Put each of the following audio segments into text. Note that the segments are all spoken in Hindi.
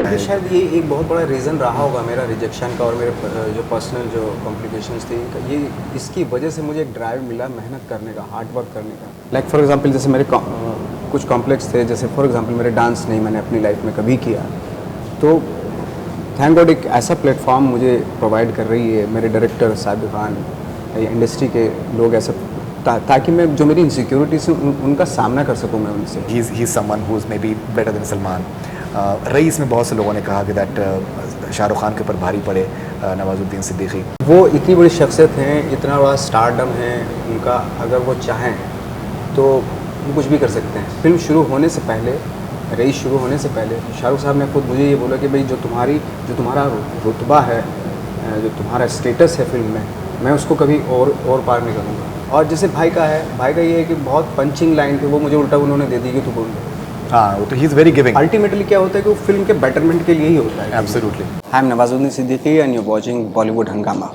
तो शायद ये एक बहुत बड़ा रीज़न रहा होगा मेरा रिजेक्शन का और मेरे जो पर्सनल जो कॉम्प्लिकेशंस थी ये इसकी वजह से मुझे एक ड्राइव मिला मेहनत करने का, हार्ड वर्क करने का। लाइक फॉर एग्जांपल जैसे मेरे कुछ कॉम्प्लेक्स थे, जैसे फॉर एग्जांपल मेरे डांस नहीं मैंने अपनी लाइफ में कभी किया, तो थैंक गॉड एक ऐसा प्लेटफॉर्म मुझे प्रोवाइड कर रही है मेरे डायरेक्टर साबिर खान, इंडस्ट्री के लोग ऐसा, ताकि मैं जो मेरी इनसिक्योरिटीज उनका सामना कर सकूं मैं उनसे। He is someone who is maybe better than Salman. Raees में बहुत से लोगों ने कहा कि दैट शाहरुख खान के ऊपर भारी पड़े नवाजुद्दीन सिद्दीकी। वो इतनी बड़ी शख्सियत हैं, इतना बड़ा स्टारडम है उनका, अगर वो चाहें तो वो कुछ भी कर सकते हैं। फिल्म शुरू होने से पहले, रईस शुरू होने से पहले शाहरुख साहब ने खुद मुझे ये बोला कि भाई जो तुम्हारा रुतबा है, जो तुम्हारा स्टेटस है फिल्म में, मैं उसको कभी और पार नहीं करूँगा। और जैसे भाई का ये है कि बहुत पंचिंग लाइन थी, वो मुझे उल्टा उन्होंने दे दी कि तू बोल दे। हाँ, वो तो he is very giving. Ultimately क्या होता है कि वो फिल्म के बेटरमेंट के लिए ही होता है। Absolutely. I am Nawazuddin Siddiqui and you watching Bollywood हंगामा।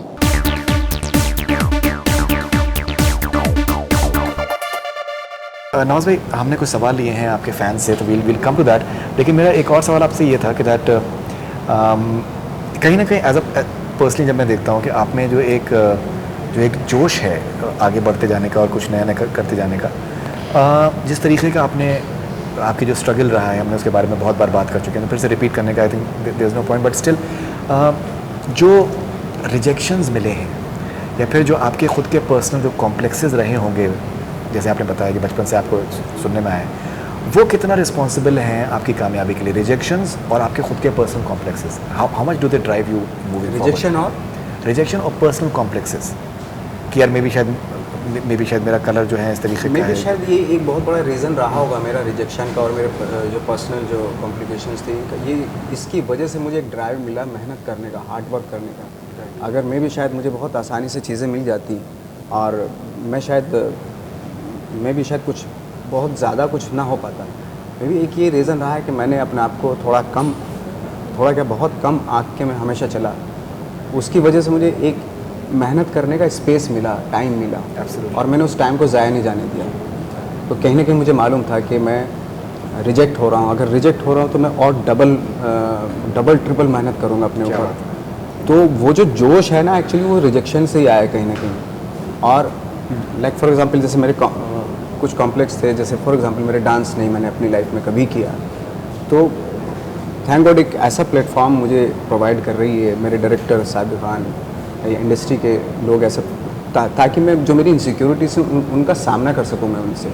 नवाज भाई, हमने कुछ सवाल लिए हैं आपके फैंस से, तो विल कम टू दैट। लेकिन मेरा एक और सवाल आपसे ये था कि दैट कहीं ना कहीं एज अ पर्सनली जब मैं देखता हूँ कि आप में जो एक जोश है आगे बढ़ते जाने का और कुछ नया नया करते जाने का, जिस तरीके का आपकी जो स्ट्रगल रहा है, हमने उसके बारे में बहुत बार बात कर चुके हैं, तो फिर से रिपीट करने का I think there is no point, but still जो रिजेक्शंस मिले हैं या फिर जो आपके ख़ुद के पर्सनल जो कॉम्प्लेक्सेस रहे होंगे, जैसे आपने बताया कि बचपन से आपको सुनने में आए, वो कितना रिस्पॉन्सिबल हैं आपकी कामयाबी के लिए, रिजेक्शंस और आपके खुद के personal complexes? How much do they drive you moving forward? Rejection और पर्सनल कॉम्प्लेक्सेस कि यार मे बी शायद मेरा कलर जो है इस तरीके का है। शायद ये एक बहुत बड़ा रीज़न रहा होगा मेरा रिजेक्शन का और मेरे जो पर्सनल जो कॉम्प्लिकेशंस थी, ये इसकी वजह से मुझे एक ड्राइव मिला मेहनत करने का, हार्ड वर्क करने का। अगर मैं भी शायद मुझे बहुत आसानी से चीज़ें मिल जाती और मैं भी शायद कुछ बहुत ज़्यादा कुछ ना हो पाता। मे भी एक ये रीज़न रहा है कि मैंने अपने आप को बहुत कम आँख के में हमेशा चला, उसकी वजह से मुझे एक मेहनत करने का स्पेस मिला, टाइम मिला। Absolutely. और मैंने उस टाइम को ज़ाया नहीं जाने दिया। तो कहीं ना कहीं मुझे मालूम था कि मैं रिजेक्ट हो रहा हूँ, अगर रिजेक्ट हो रहा हूँ तो मैं और डबल ट्रिपल मेहनत करूँगा अपने ऊपर। तो वो जो जोश है ना, एक्चुअली वो रिजेक्शन से ही आया कहीं ना कहीं। और लाइक फॉर एग्जांपल जैसे मेरे कुछ कॉम्प्लेक्स थे, जैसे फॉर एग्जांपल मेरे डांस नहीं मैंने अपनी लाइफ में कभी किया, तो थैंक गॉड एक ऐसा प्लेटफॉर्म मुझे प्रोवाइड कर रही है मेरे डायरेक्टर साबिर खान, इंडस्ट्री के लोग ऐसा, ताकि मैं जो मेरी इनसिक्योरिटीज उनका सामना कर सकूं मैं उनसे।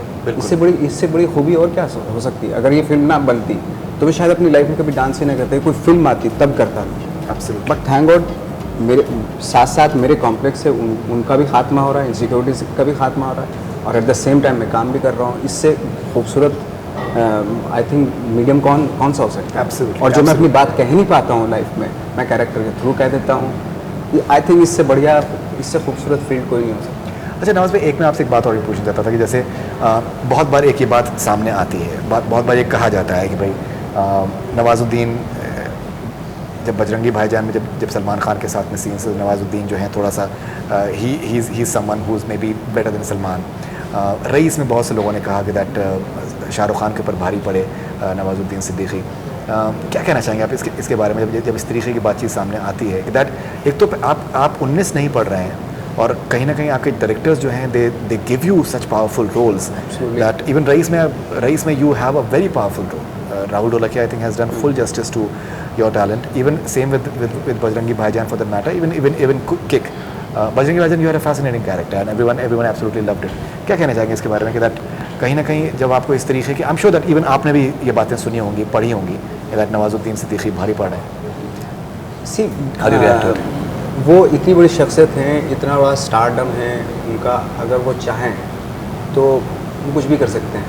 इससे बड़ी खूबी और क्या हो सकती है? अगर ये फिल्म ना बनती तो मैं शायद अपनी लाइफ में कभी डांस ही ना करता, कोई फिल्म आती तब करता मैं। बट थैंक गॉड मेरे साथ साथ मेरे कॉम्प्लेक्स है उनका भी खात्मा हो रहा है, इनसिक्योरिटीज का भी खात्मा हो रहा है, और एट द सेम टाइम मैं काम भी कर रहा हूँ। इससे खूबसूरत आई थिंक मीडियम कौन सा हो सकता है? और जो मैं अपनी बात कह नहीं पाता हूँ लाइफ में, मैं कैरेक्टर के थ्रू कह देता हूँ। आई थिंक इससे बढ़िया, इससे खूबसूरत फील्ड कोई नहीं हो सकता। अच्छा नवाज भाई, एक मैं आपसे एक बात और भी पूछना चाहता था कि जैसे बहुत बार एक ये बात सामने आती है, बहुत बार ये कहा जाता है कि भाई नवाजुद्दीन जब बजरंगी भाईजान में जब सलमान खान के साथ में सीन से, नवाजुद्दीन जो है थोड़ा सा he is someone who is maybe better than Salman. Raees में बहुत से लोगों ने कहा कि दैट शाहरुख खान के ऊपर भारी पड़े नवाजुद्दीन सिद्दीकी। क्या कहना चाहेंगे आप इसके बारे में, जब इस तरीके की बातचीत सामने आती है कि दैट एक तो आप 19 नहीं पढ़ रहे हैं और कहीं ना कहीं आपके डायरेक्टर्स जो हैं they give you such powerful roles that even Raees में you have a very powerful role. Rahul Dholakia I think has done full justice to your talent, even same with Bajrangi Bhaijaan for that matter, even Kick. Bajrangi Bhaijaan you are a fascinating character and everyone absolutely loved it. क्या कहना चाहेंगे इसके बारे में कि दैट कहीं ना कहीं जब आपको इस तरीके की, I am sure that even आपने भी ये बातें सुनी होंगी, पढ़ी होंगी, दैट नवाजुद्दीन सिद्दीकी भारी पड़ रहे हैं? वो इतनी बड़ी शख्सियत हैं, इतना बड़ा स्टारडम है उनका, अगर वो चाहें तो वो कुछ भी कर सकते हैं।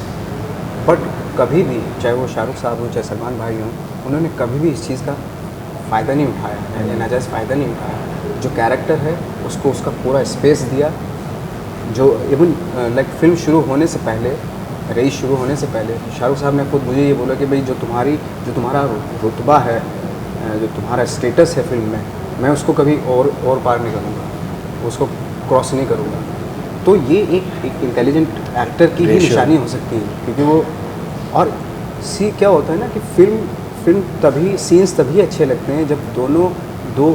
बट कभी भी, चाहे वो शाहरुख साहब हो चाहे सलमान भाई हों, उन्होंने कभी भी इस चीज़ का फ़ायदा नहीं उठाया या नाजायज़ फ़ायदा नहीं उठाया। जो कैरेक्टर है उसको उसका पूरा स्पेस दिया। जो इवन लाइक फिल्म शुरू होने से पहले, रईस शुरू होने से पहले शाहरुख साहब ने खुद मुझे ये बोला कि भाई जो तुम्हारा रुतबा है, जो तुम्हारा स्टेटस है फिल्म में, मैं उसको कभी और पार नहीं करूँगा, उसको क्रॉस नहीं करूँगा। तो ये एक इंटेलिजेंट एक्टर की ही निशानी हो सकती है, क्योंकि वो, और क्या होता है ना कि फिल्म तभी सीन्स तभी अच्छे लगते हैं जब दो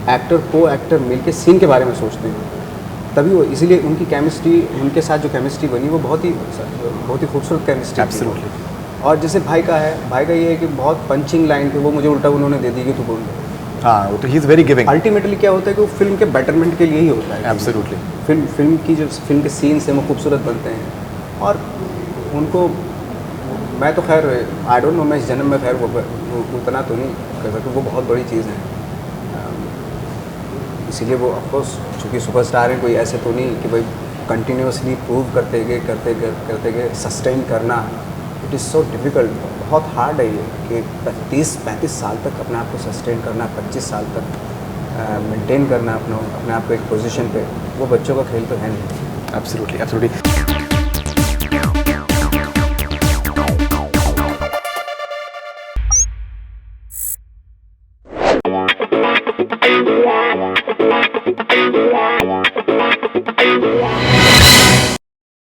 एक्टर मिलके सीन के बारे में सोचते हैं, तभी वो, इसीलिए उनकी केमिस्ट्री, उनके साथ जो केमिस्ट्री बनी वो बहुत ही खूबसूरत केमिस्ट्री थी। Absolutely. और जैसे भाई का ये है कि बहुत पंचिंग लाइन थी, वो मुझे उल्टा उन्होंने दे दी कि तू बोल दे। हाँ, वो तो he is very giving. Ultimately क्या होता है कि वो फिल्म के बेटरमेंट के लिए ही होता है। एब्सोल्युटली। फिल्म के सीन्स हैं वो खूबसूरत बनते हैं, और उनको मैं तो खैर आई डोंट नो, मैं इस जन्म में खैर वो उतना तो नहीं कर सकता, वो बहुत बड़ी चीज़ है। इसीलिए वो ऑफकोर्स चूँकि सुपरस्टार हैं, कोई ऐसे तो नहीं कि भाई कंटिन्यूसली प्रूव करते गए सस्टेन करना, इट इज़ सो डिफ़िकल्ट, बहुत हार्ड है ये कि 30-35 साल तक अपने आप को सस्टेन करना, 25 साल तक मेंटेन करना अपने आप को एक पोजीशन पे, वो बच्चों का खेल तो है नहीं। एब्सोल्युटली।